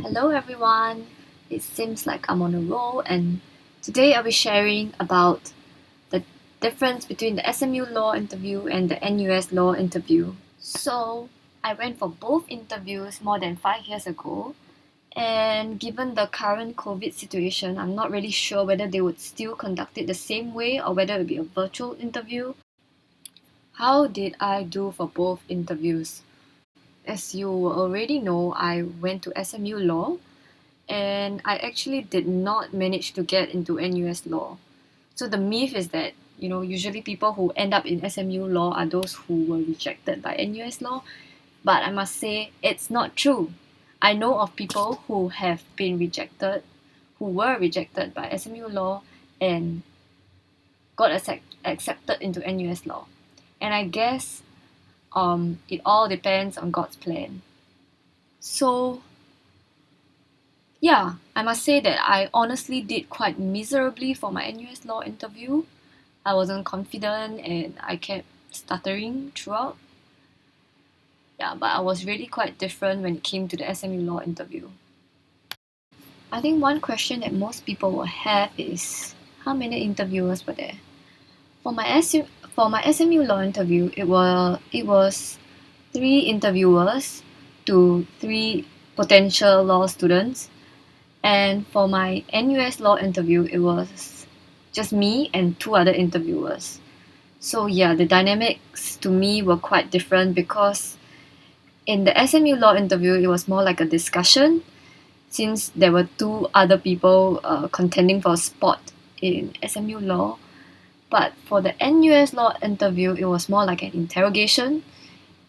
Hello everyone, it seems like I'm on a roll and today I'll be sharing about the difference between the SMU Law Interview and the NUS Law Interview. So, I went for both interviews more than 5 years ago, and given the current COVID situation, I'm not really sure whether they would still conduct it the same way or whether it would be a virtual interview. How did I do for both interviews? As you already know, I went to SMU Law and I actually did not manage to get into NUS Law. So the myth is that, usually people who end up in SMU Law are those who were rejected by NUS Law, but I must say it's not true. I know of people who have been rejected, who were rejected by SMU Law and got accepted into NUS Law. And I guess it all depends on God's plan. So yeah, I must say that I honestly did quite miserably for my NUS Law interview. I wasn't confident and I kept stuttering throughout. Yeah, but I was really quite different when it came to the SMU Law interview. I think one question that most people will have is how many interviewers were there? For my SMU Law interview, it was 3 interviewers to 3 potential law students. And for my NUS Law interview, it was just me and 2 other interviewers. So yeah, the dynamics to me were quite different because in the SMU Law interview, it was more like a discussion since there were 2 other people contending for a spot in SMU Law. But for the NUS Law interview, it was more like an interrogation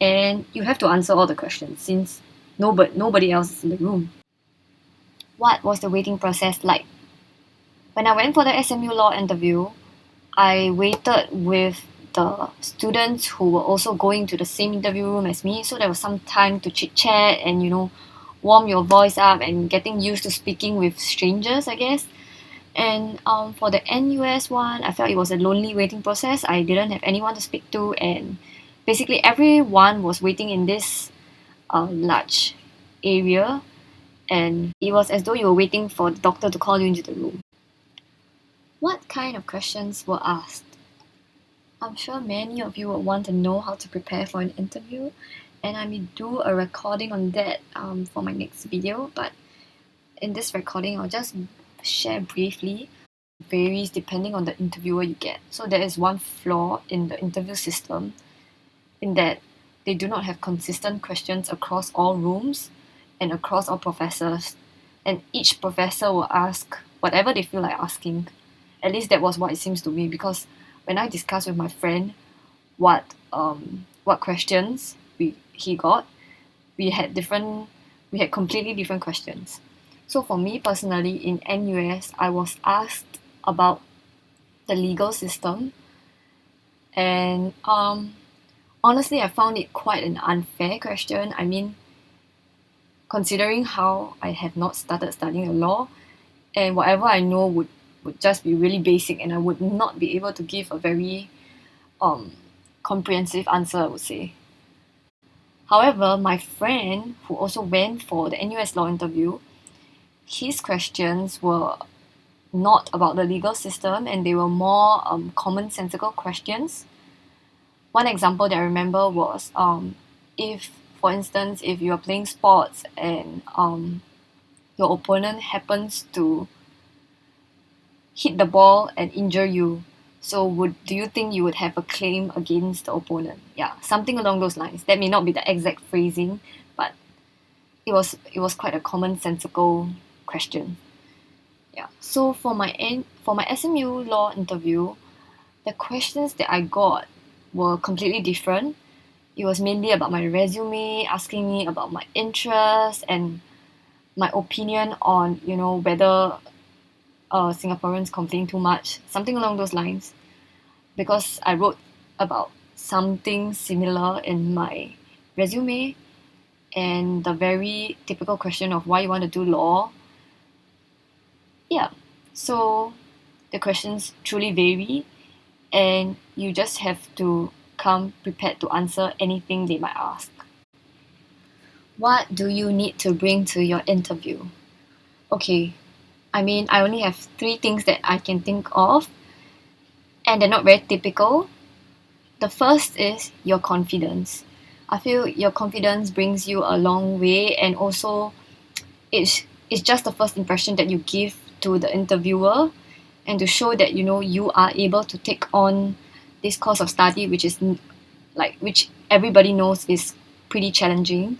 and you have to answer all the questions since nobody else is in the room. What was the waiting process like? When I went for the SMU Law interview, I waited with the students who were also going to the same interview room as me, so there was some time to chit chat and warm your voice up and getting used to speaking with strangers, I guess. And for the NUS one, I felt it was a lonely waiting process. I didn't have anyone to speak to, and basically everyone was waiting in this large area, and it was as though you were waiting for the doctor to call you into the room. What kind of questions were asked? I'm sure many of you will want to know how to prepare for an interview, and I may do a recording on that for my next video, but in this recording, I'll just share briefly. It varies depending on the interviewer you get. So there is one flaw in the interview system in that they do not have consistent questions across all rooms and across all professors, and each professor will ask whatever they feel like asking. At least that was what it seems to me, because when I discussed with my friend what questions he got, we had completely different questions. So for me personally in NUS, I was asked about the legal system, and honestly I found it quite an unfair question. I mean, considering how I have not started studying law and whatever I know would just be really basic and I would not be able to give a very comprehensive answer, I would say. However, my friend who also went for the NUS Law interview, his questions were not about the legal system and they were more commonsensical questions. One example that I remember was if, for instance, if you are playing sports and your opponent happens to hit the ball and injure you, so do you think you would have a claim against the opponent? Yeah, something along those lines. That may not be the exact phrasing, but it was quite a commonsensical question. Yeah. So for my SMU Law interview, the questions that I got were completely different. It was mainly about my resume, asking me about my interests and my opinion on whether Singaporeans complain too much, something along those lines. Because I wrote about something similar in my resume, and the very typical question of why you want to do law. Yeah, so the questions truly vary, and you just have to come prepared to answer anything they might ask. What do you need to bring to your interview? Okay, I mean, I only have three things that I can think of, and they're not very typical. The first is your confidence. I feel your confidence brings you a long way, and also it's just the first impression that you give to the interviewer, and to show that you are able to take on this course of study, which everybody knows is pretty challenging.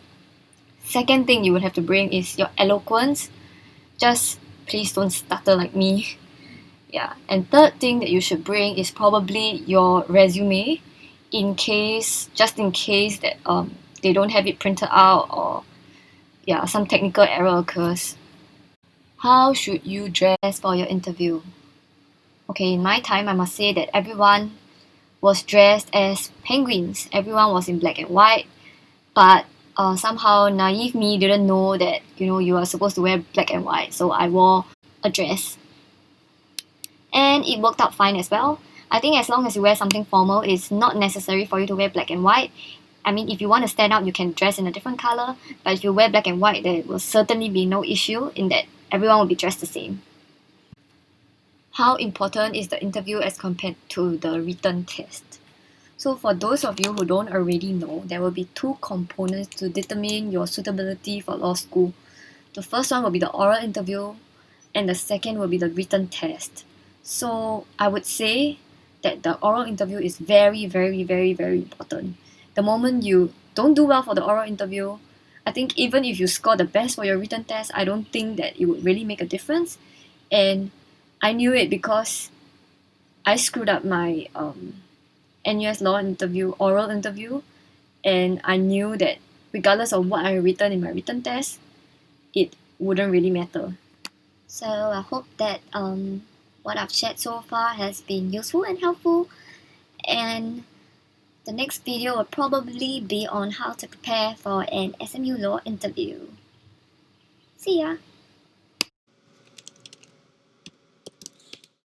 Second thing you would have to bring is your eloquence. Just please don't stutter like me. Yeah. And third thing that you should bring is probably your resume, just in case that they don't have it printed out, or yeah, some technical error occurs. How should you dress for your interview? Okay, in my time, I must say that everyone was dressed as penguins. Everyone was in black and white, but somehow naive me didn't know that you are supposed to wear black and white, so I wore a dress, and it worked out fine as well. I think as long as you wear something formal, it's not necessary for you to wear black and white. I mean, if you want to stand out, you can dress in a different color, but if you wear black and white, there will certainly be no issue in that everyone will be dressed the same. How important is the interview as compared to the written test? So for those of you who don't already know, there will be two components to determine your suitability for law school. The first one will be the oral interview, and the second will be the written test. So I would say that the oral interview is very, very, very, very important. The moment you don't do well for the oral interview, I think even if you score the best for your written test, I don't think that it would really make a difference. And I knew it because I screwed up my NUS law interview, oral interview, and I knew that regardless of what I written in my written test, it wouldn't really matter. So I hope that what I've shared so far has been useful and helpful, and the next video will probably be on how to prepare for an SMU law interview. See ya!